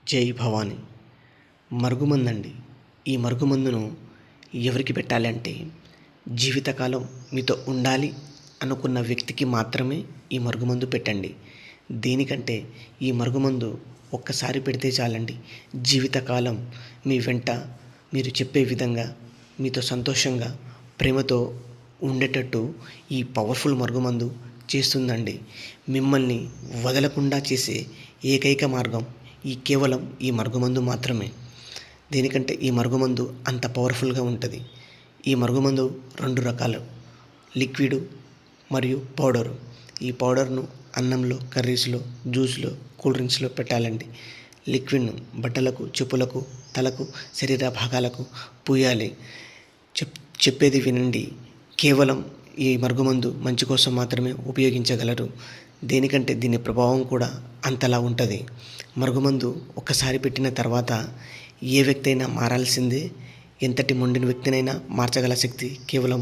జై భవాని. మరుగుమందండి. ఈ మరుగుమందును ఎవరికి పెట్టాలి అంటే, జీవితకాలం మీతో ఉండాలి అనుకున్న వ్యక్తికి మాత్రమే ఈ మరుగుమందు పెట్టండి. దేనికంటే ఈ మరుగుమందు ఒక్కసారి పెడితే చాలండి, జీవితకాలం మీ వెంట మీరు చెప్పే విధంగా మీతో సంతోషంగా ప్రేమతో ఉండేటట్టు ఈ పవర్ఫుల్ మరుగుమందు చేస్తుందండి. మిమ్మల్ని వదలకుండా చేసే ఏకైక మార్గం కేవలం ఈ మరుగుమందు మాత్రమే. దేనికంటే ఈ మరుగుమందు అంత పవర్ఫుల్గా ఉంటుంది. ఈ మరుగుమందు 2 రకాలు, లిక్విడ్ మరియు పౌడరు. ఈ పౌడర్ను అన్నంలో, కర్రీస్లో, జ్యూస్లో, కూల్ డ్రింక్స్లో పెట్టాలండి. లిక్విడ్ను బట్టలకు, చెప్పులకు, తలకు, శరీర భాగాలకు పూయాలి. చెప్పేది వినండి. కేవలం ఈ మరుగుమందు మంచి కోసం మాత్రమే ఉపయోగించగలరు. దేనికంటే దీని ప్రభావం కూడా అంతలా ఉంటుంది. మరుగుమందు ఒక్కసారి పెట్టిన తర్వాత ఏ వ్యక్తి అయినా మారాల్సిందే. ఎంతటి మొండిన వ్యక్తినైనా మార్చగల శక్తి కేవలం